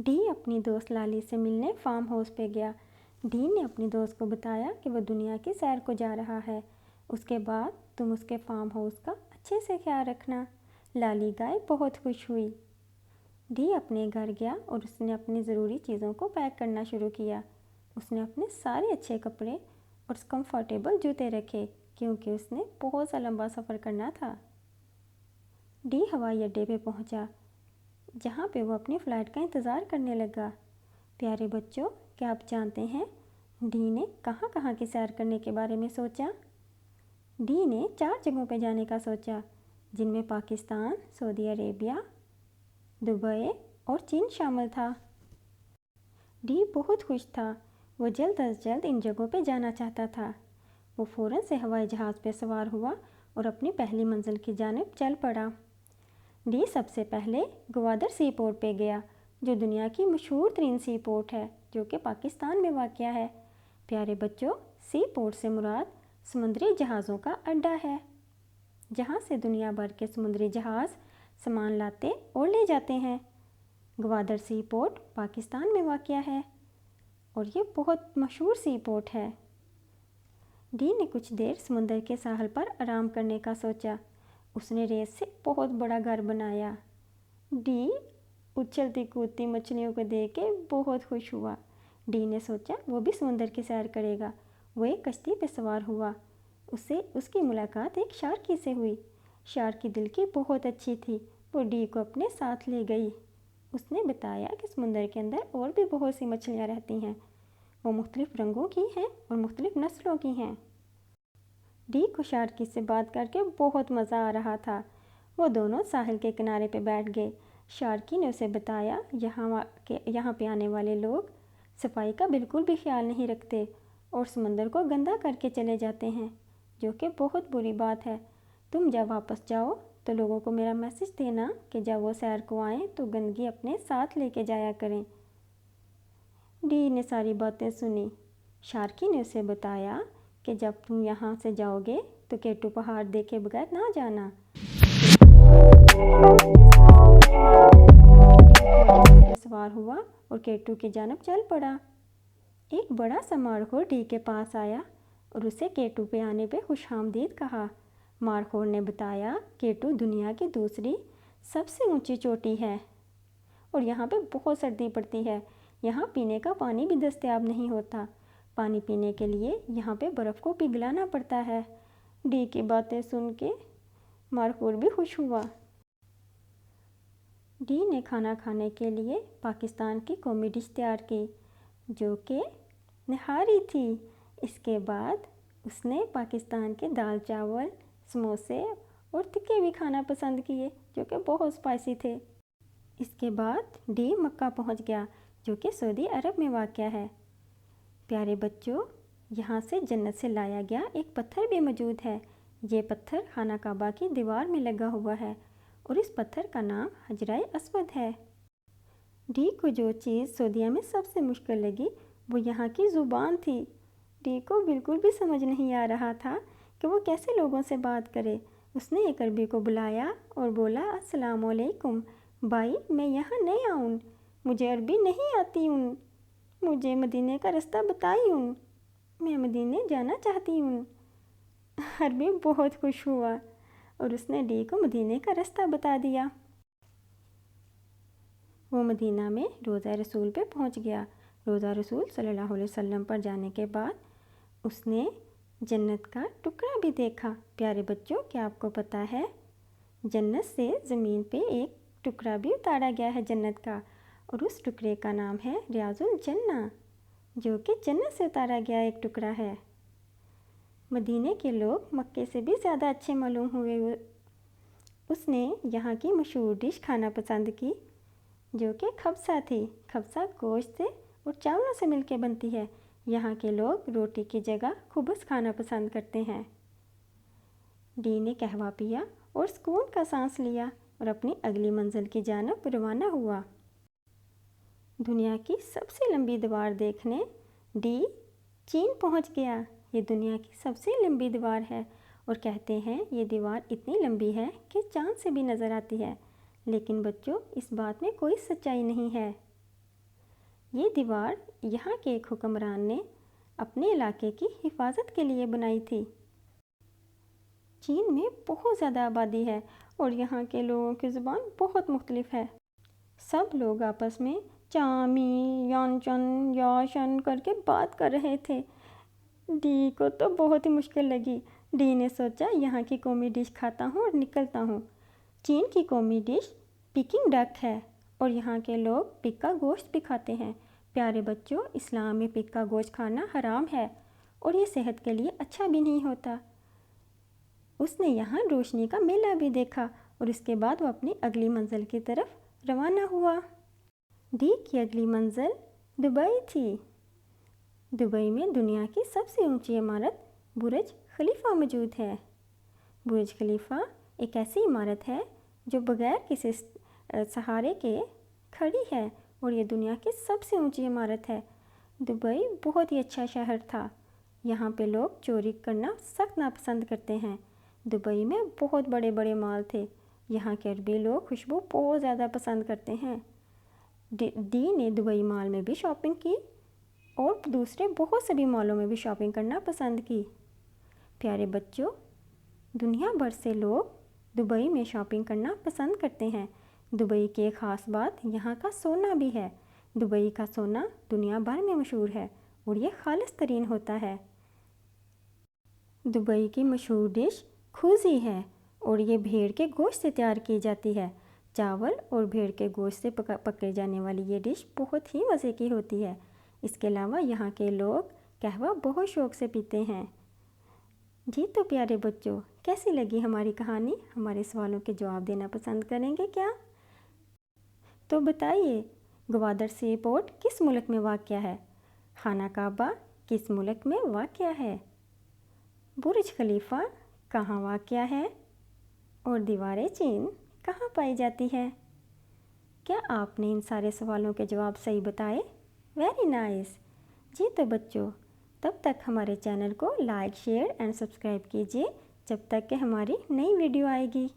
D اپنی دوست lolly سے ملنے فارم ہاؤس پہ گیا۔ ڈی نے اپنی دوست کو بتایا کہ وہ دنیا کی سیر کو جا رہا ہے، اس کے بعد تم اس کے فارم ہاؤس کا اچھے سے خیال رکھنا۔ لالی گائے بہت خوش ہوئی۔ ڈی اپنے گھر گیا اور اس نے اپنی ضروری چیزوں کو پیک کرنا شروع کیا۔ اس نے اپنے سارے اچھے کپڑے اور کمفرٹیبل جوتے رکھے کیونکہ اس نے بہت سا لمبا سفر کرنا تھا۔ ڈی ہوائی اڈے پہ پہنچا جہاں پہ وہ اپنی فلائٹ کا انتظار کرنے لگا۔ پیارے بچوں، کیا آپ جانتے ہیں ڈی نے کہاں کہاں کی سیر کرنے کے بارے میں سوچا؟ ڈی نے 4 جگہوں پہ جانے کا سوچا، جن میں پاکستان، سعودی عربیہ، دبئی اور چین شامل تھا۔ ڈی بہت خوش تھا، وہ جلد از جلد ان جگہوں پہ جانا چاہتا تھا۔ وہ فوراً سے ہوائی جہاز پہ سوار ہوا اور اپنی پہلی منزل کی جانب چل پڑا۔ ڈی سب سے پہلے گوادر سی پورٹ پہ گیا، جو دنیا کی مشہور ترین سی پورٹ ہے جو کہ پاکستان میں واقع ہے۔ پیارے بچوں، سی پورٹ سے مراد سمندری جہازوں کا اڈا ہے، جہاں سے دنیا بھر کے سمندری جہاز سامان لاتے اور لے جاتے ہیں۔ گوادر سی پورٹ پاکستان میں واقع ہے اور یہ بہت مشہور سی پورٹ ہے۔ ڈی نے کچھ دیر سمندر کے ساحل پر آرام کرنے کا سوچا۔ اس نے ریت سے بہت بڑا گھر بنایا۔ ڈی اچھلتی کودتی مچھلیوں کو دیکھ کے بہت خوش ہوا۔ ڈی نے سوچا وہ بھی سمندر کی سیر کرے گا۔ وہ ایک کشتی پہ سوار ہوا۔ اس کی ملاقات ایک شارکی سے ہوئی۔ شارکی دل کی بہت اچھی تھی، وہ ڈی کو اپنے ساتھ لے گئی۔ اس نے بتایا کہ سمندر کے اندر اور بھی بہت سی مچھلیاں رہتی ہیں، وہ مختلف رنگوں کی ہیں اور مختلف نسلوں کی ہیں۔ ڈی کو شارکی سے بات کر کے بہت مزہ آ رہا تھا۔ وہ دونوں ساحل کے کنارے پہ بیٹھ گئے۔ شارکی نے اسے بتایا یہاں پہ آنے والے لوگ صفائی کا بالکل بھی خیال نہیں رکھتے اور سمندر کو گندا کر کے چلے جاتے ہیں، جو کہ بہت بری بات ہے۔ تم جب واپس جاؤ تو لوگوں کو میرا میسج دینا کہ جب وہ سیر کو آئیں تو گندگی اپنے ساتھ لے کے جایا کریں۔ ڈی نے ساری باتیں سنی۔ شارکی نے اسے بتایا کہ جب تم یہاں سے جاؤ گے تو کیٹو پہاڑ دیکھے بغیر نہ جانا۔ سوار ہوا اور کیٹو کی جانب چل پڑا۔ ایک بڑا سا مارخور ڈی کے پاس آیا اور اسے کیٹو پہ آنے پہ خوش آمدید کہا۔ مارخور نے بتایا کیٹو دنیا کی دوسری سب سے اونچی چوٹی ہے اور یہاں پہ بہت سردی پڑتی ہے۔ یہاں پینے کا پانی بھی دستیاب نہیں ہوتا۔ پانی پینے کے لیے یہاں پہ برف کو پگھلانا پڑتا ہے۔ ڈی کی باتیں سن کے مارخور بھی خوش ہوا۔ ڈی نے کھانا کھانے کے لیے پاکستان کی قومی ڈش تیار کی، جو کہ نہاری تھی۔ اس کے بعد اس نے پاکستان کے دال چاول، سموسے اور ٹکے بھی کھانا پسند کیے، جو کہ بہت اسپائسی تھے۔ اس کے بعد ڈی مکہ پہنچ گیا، جو کہ سعودی عرب میں واقع ہے۔ پیارے بچوں، یہاں سے جنت سے لایا گیا ایک پتھر بھی موجود ہے۔ یہ پتھر خانہ کعبہ کی دیوار میں لگا ہوا ہے اور اس پتھر کا نام حجرہ اسود ہے۔ ڈی کو جو چیز سعودیہ میں سب سے مشکل لگی وہ یہاں کی زبان تھی۔ ڈی کو بالکل بھی سمجھ نہیں آ رہا تھا کہ وہ کیسے لوگوں سے بات کرے۔ اس نے ایک عربی کو بلایا اور بولا، السلام علیکم بھائی، میں یہاں نیا ہوں، مجھے عربی نہیں آتی ہوں، مجھے مدینے کا رستہ بتائی ہوں، میں مدینے جانا چاہتی ہوں۔ عربی بہت خوش ہوا اور اس نے ڈی کو مدینے کا رستہ بتا دیا۔ وہ مدینہ میں روضہ رسول پہ پہنچ گیا۔ روضہ رسول صلی اللہ علیہ وسلم پر جانے کے بعد اس نے جنت کا ٹکڑا بھی دیکھا۔ پیارے بچوں، کیا آپ کو پتہ ہے جنت سے زمین پہ ایک ٹکڑا بھی اتارا گیا ہے جنت کا، اور اس ٹکڑے کا نام ہے ریاض الجنہ، جو کہ جنت سے اتارا گیا ایک ٹکڑا ہے۔ مدینے کے لوگ مکے سے بھی زیادہ اچھے معلوم ہوئے۔ اس نے یہاں کی مشہور ڈش کھانا پسند کی، جو کہ خبزہ تھی۔ خبزہ گوشت سے اور چاولوں سے مل کے بنتی ہے۔ یہاں کے لوگ روٹی کی جگہ خبز کھانا پسند کرتے ہیں۔ ڈی نے قہوہ پیا اور سکون کا سانس لیا اور اپنی اگلی منزل کی جانب روانہ ہوا۔ دنیا کی سب سے لمبی دیوار دیکھنے ڈی چین پہنچ گیا۔ یہ دنیا کی سب سے لمبی دیوار ہے اور کہتے ہیں یہ دیوار اتنی لمبی ہے کہ چاند سے بھی نظر آتی ہے، لیکن بچوں، اس بات میں کوئی سچائی نہیں ہے۔ یہ دیوار یہاں کے ایک حکمران نے اپنے علاقے کی حفاظت کے لیے بنائی تھی۔ چین میں بہت زیادہ آبادی ہے اور یہاں کے لوگوں کی زبان بہت مختلف ہے۔ سب لوگ آپس میں چامی یان چن یا شن کر کے بات کر رہے تھے۔ ڈی کو تو بہت ہی مشکل لگی۔ ڈی نے سوچا یہاں کی قومی ڈش کھاتا ہوں اور نکلتا ہوں۔ چین کی قومی ڈش پیکنگ ڈک ہے اور یہاں کے لوگ پگ کا گوشت بھی کھاتے ہیں۔ پیارے بچوں، اسلام میں پگ کا گوشت کھانا حرام ہے اور یہ صحت کے لیے اچھا بھی نہیں ہوتا۔ اس نے یہاں روشنی کا میلہ بھی دیکھا اور اس کے بعد وہ اپنی اگلی منزل کی طرف روانہ ہوا۔ ڈی کی اگلی منزل دبئی تھی۔ دبئی میں دنیا کی سب سے اونچی عمارت برج خلیفہ موجود ہے۔ برج خلیفہ ایک ایسی عمارت ہے جو بغیر کسی سہارے کے کھڑی ہے اور یہ دنیا کی سب سے اونچی عمارت ہے۔ دبئی بہت ہی اچھا شہر تھا۔ یہاں پہ لوگ چوری کرنا سخت ناپسند کرتے ہیں۔ دبئی میں بہت بڑے بڑے مال تھے۔ یہاں کے عربی لوگ خوشبو بہت زیادہ پسند کرتے ہیں۔ ڈی نے دبئی مال میں بھی شاپنگ کی اور دوسرے بہت سے بھی مالوں میں بھی شاپنگ کرنا پسند کی۔ پیارے بچوں، دنیا بھر سے لوگ دبئی میں شاپنگ کرنا پسند کرتے ہیں۔ دبئی کی ایک خاص بات یہاں کا سونا بھی ہے۔ دبئی کا سونا دنیا بھر میں مشہور ہے اور یہ خالص ترین ہوتا ہے۔ دبئی کی مشہور ڈش کھوزی ہے اور یہ بھیڑ کے گوشت سے تیار کی جاتی ہے۔ چاول اور بھیڑ کے گوشت سے پکائی جانے والی یہ ڈش بہت ہی مزے کی ہوتی ہے۔ اس کے علاوہ یہاں کے لوگ قہوہ بہت شوق سے پیتے ہیں۔ جی تو پیارے بچوں، کیسی لگی ہماری کہانی؟ ہمارے سوالوں کے جواب دینا پسند کریں گے کیا؟ تو بتائیے، گوادر سی پورٹ کس ملک میں واقع ہے؟ خانہ کعبہ کس ملک میں واقع ہے؟ برج خلیفہ کہاں واقع ہے؟ اور دیوار چین کہاں پائی جاتی ہے؟ کیا آپ نے ان سارے سوالوں کے جواب صحیح بتائے؟ Very nice. جی تو بچوں، تب تک ہمارے چینل کو لائک، شیئر اینڈ سبسکرائب کیجیے جب تک کہ ہماری نئی ویڈیو آئے گی۔